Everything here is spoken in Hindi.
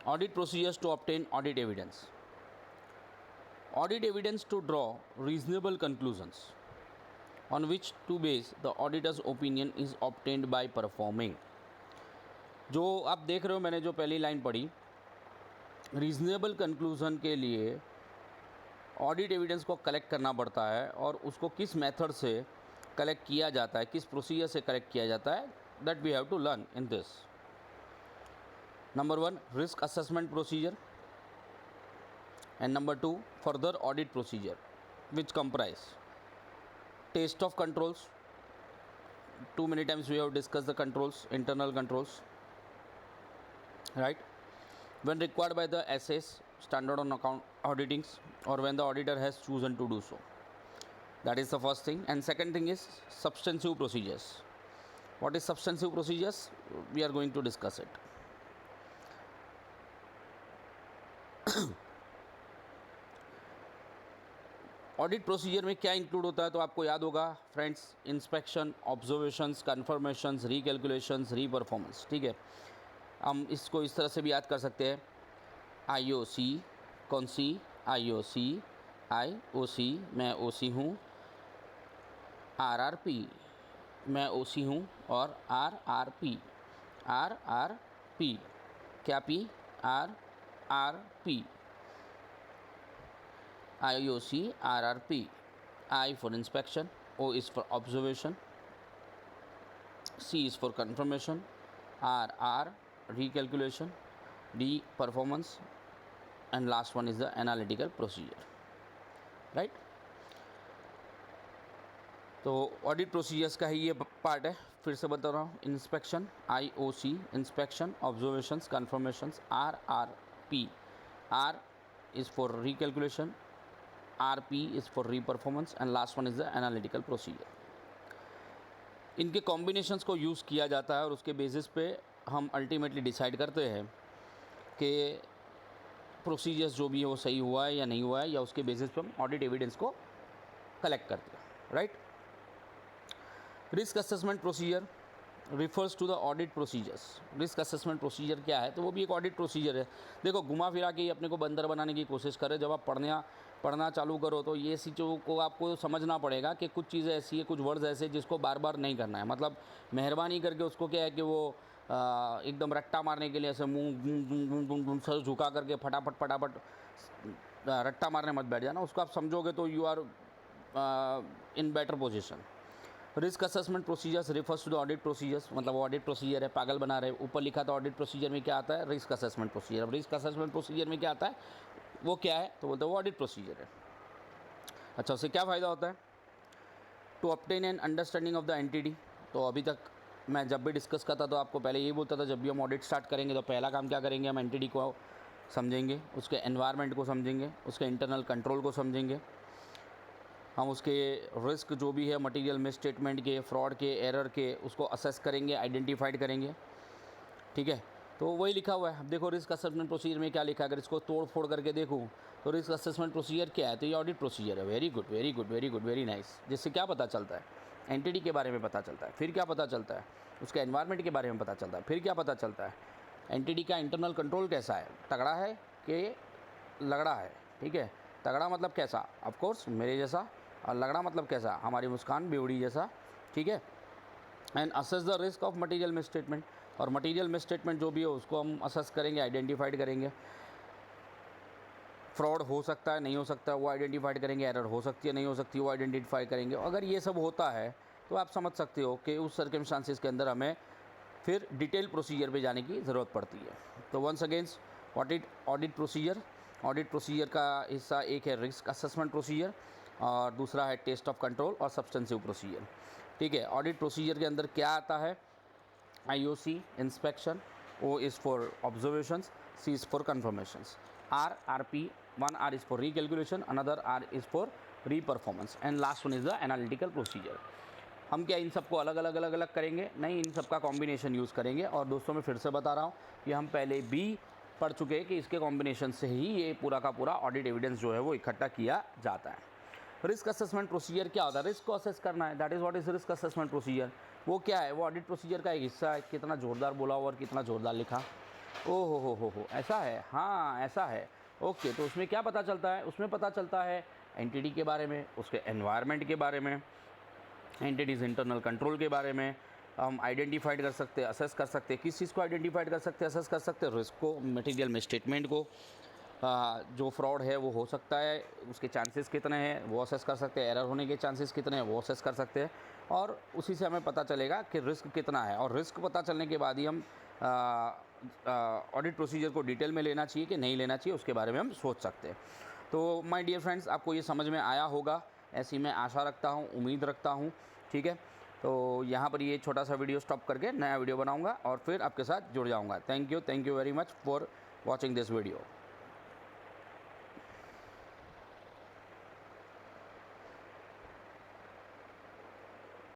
Audit procedures to obtain audit evidence. Audit evidence to draw reasonable conclusions on which to base the auditor's opinion is obtained by performing. जो आप देख रहे हो, मैंने जो पहली लाइन पढ़ी, रीजनेबल कंक्लूजन के लिए ऑडिट एविडेंस को कलेक्ट करना पड़ता है और उसको किस मेथड से कलेक्ट किया जाता है, किस प्रोसीजर से कलेक्ट किया जाता है, that we have to learn in this. Number 1, risk assessment procedure, and number 2, further audit procedure, which comprise test of controls. Too many times we have discussed the controls, internal controls, right? When required by the SAS, standard on account auditings, or when the auditor has chosen to do so. That is the first thing. And second thing is substantive procedures. What is substantive procedures? We are going to discuss it. Audit procedure में क्या इंक्लूड होता है, तो आपको याद होगा friends, inspection, observations, confirmations, recalculations, reperformance. ठीक है, हम इसको इस तरह से भी याद कर सकते हैं. आईओसी, कौन सी? आईओसी, आईओसी, मैं ओसी हूँ. आरआरपी, मैं ओसी हूँ. और आरआरपी, आरआरपी, क्या P? RRP. IOC, RRP. I for inspection, O is for observation, C is for confirmation, RR recalculation, D performance, and last one is the analytical procedure. Right? तो ऑडिट प्रोसीजर्स का ही ये पार्ट है. फिर से बता रहा हूँ. Inspection, IOC, inspection, observations, conformations. RRP, R is for recalculation, RP is for re-performance, and last one is the analytical procedure. इनके कॉम्बिनेशंस को यूज़ किया जाता है और उसके बेसिस पे हम अल्टीमेटली डिसाइड करते हैं कि प्रोसीजर्स जो भी है वो सही हुआ है या नहीं हुआ है, या उसके बेसिस पे हम ऑडिट एविडेंस को कलेक्ट करते हैं. Right. Risk assessment procedure refers to the audit procedures. Risk assessment procedure क्या है, तो वो भी एक ऑडिट प्रोसीजर है. देखो, घुमा फिरा के अपने को बंदर बनाने की कोशिश करें. जब आप पढ़ना चालू करो तो ये चीज़ों को आपको समझना पड़ेगा कि कुछ चीज़ें ऐसी है, कुछ वर्ड्स ऐसे जिसको बार बार नहीं करना है. मतलब मेहरबानी करके उसको क्या है कि वो एकदम रट्टा मारने के लिए ऐसे मुँह सर झुका करके फटाफट रट्टा मारने मत बैठ जाना. उसको आप समझोगे तो you are in better position. Risk assessment procedures refers to the audit procedures. मतलब ऑडिट प्रोसीजर है, पागल बना रहे. ऊपर लिखा था ऑडिट प्रोसीजर में क्या आता है, रिस्क असेसमेंट प्रोसीजर. अब रिस्क असेसमेंट प्रोसीजर में क्या आता है, वो क्या है, तो बोलते हैं वो ऑडिट प्रोसीजर है. अच्छा, उससे क्या फ़ायदा होता है? To obtain an understanding of the entity. तो अभी तक मैं जब भी डिस्कस करता तो आपको पहले यही बोलता था, जब भी हम ऑडिट स्टार्ट करेंगे तो पहला काम क्या करेंगे, हम एंटिटी को समझेंगे, उसके एनवायरनमेंट को समझेंगे, उसके इंटरनल कंट्रोल को समझेंगे, हम उसके रिस्क जो भी है मटेरियल मिस स्टेटमेंट के, फ्रॉड के, एरर के, उसको असेस करेंगे, आइडेंटिफाइड करेंगे. ठीक है, तो वही लिखा हुआ है. अब देखो रिस्क असेसमेंट प्रोसीजर में क्या लिखा है, अगर इसको तोड़ फोड़ करके देखूँ तो रिस्क असेसमेंट प्रोसीजर क्या है, तो ये ऑडिट प्रोसीजर है. Very good, very good, very good, very nice. जिससे क्या पता चलता है, एंटिटी के बारे में पता चलता है. फिर क्या पता चलता है, उसके एनवायरनमेंट के बारे में पता चलता है. फिर क्या पता चलता है, एंटिटी का इंटरनल कंट्रोल कैसा है, तगड़ा है कि लगड़ा है. ठीक है, तगड़ा मतलब कैसा, ऑफकोर्स मेरे जैसा, और लगड़ा मतलब कैसा, हमारी मुस्कान बेवड़ी जैसा. ठीक है. And assess the risk of material miss statement. और मटेरियल मिस स्टेटमेंट जो भी है उसको हम असेस करेंगे, आइडेंटिफाइड करेंगे. फ्रॉड हो सकता है, नहीं हो सकता है, वो आइडेंटिफाइड करेंगे. एरर हो सकती है, नहीं हो सकती, वो आइडेंटिफाई करेंगे. अगर ये सब होता है तो आप समझ सकते हो कि उस सर्कमस्टांसिस के अंदर हमें फिर डिटेल प्रोसीजर पे जाने की ज़रूरत पड़ती है. तो once against audit procedure. Audit procedure का हिस्सा एक है रिस्क असेसमेंट प्रोसीजर और दूसरा है टेस्ट ऑफ कंट्रोल और सब्सटेंसिव प्रोसीजर. ठीक है. ऑडिट प्रोसीजर के अंदर क्या आता है, IOC inspection, O is for observations, C is for conformations, RRP, one R is for recalculation, another R is for re-performance, and last one is the analytical procedure. हम क्या इन सबको अलग अलग करेंगे? नहीं, इन सब का कॉम्बिनेशन यूज़ करेंगे. और दोस्तों मैं फिर से बता रहा हूँ कि हम पहले भी पढ़ चुके हैं कि इसके कॉम्बिनेशन से ही ये पूरा का पूरा ऑडिट एविडेंस जो है वो इकट्ठा किया जाता है. रिस्क असेसमेंट प्रोसीजर क्या होता है, रिस्क को असेस करना है. That is what is risk assessment procedure. वो क्या है, वो ऑडिट प्रोसीजर का एक हिस्सा है. कितना ज़ोरदार बोला हुआ और कितना ज़ोरदार लिखा. ओ हो, ऐसा है, हाँ ऐसा है। ओके, तो उसमें क्या पता चलता है? उसमें पता चलता है एंटिटी के बारे में, उसके एनवायरनमेंट के बारे में, एंटिटीज़ इंटरनल कंट्रोल के बारे में। हम आइडेंटिफाइड कर सकते हैं, असेस कर सकते हैं। किस चीज़ को आइडेंटिफाइड कर सकते हैं, असेस कर सकते हैं? रिस्क को, मटेरियल में स्टेटमेंट को, जो फ्रॉड है वो हो सकता है, उसके चांसेस कितने हैं वो असेस कर सकते हैं, एरर होने के चांसेस कितने हैं वो असेस कर सकते हैं, और उसी से हमें पता चलेगा कि रिस्क कितना है। और रिस्क पता चलने के बाद ही हम ऑडिट प्रोसीजर को डिटेल में लेना चाहिए कि नहीं लेना चाहिए, उसके बारे में हम सोच सकते हैं। तो माय डियर फ्रेंड्स, आपको ये समझ में आया होगा, ऐसी मैं आशा रखता हूँ, उम्मीद रखता हूँ। ठीक है, तो यहाँ पर ये छोटा सा वीडियो स्टॉप करके नया वीडियो बनाऊँगा और फिर आपके साथ जुड़ जाऊँगा। Thank you very much for watching this video.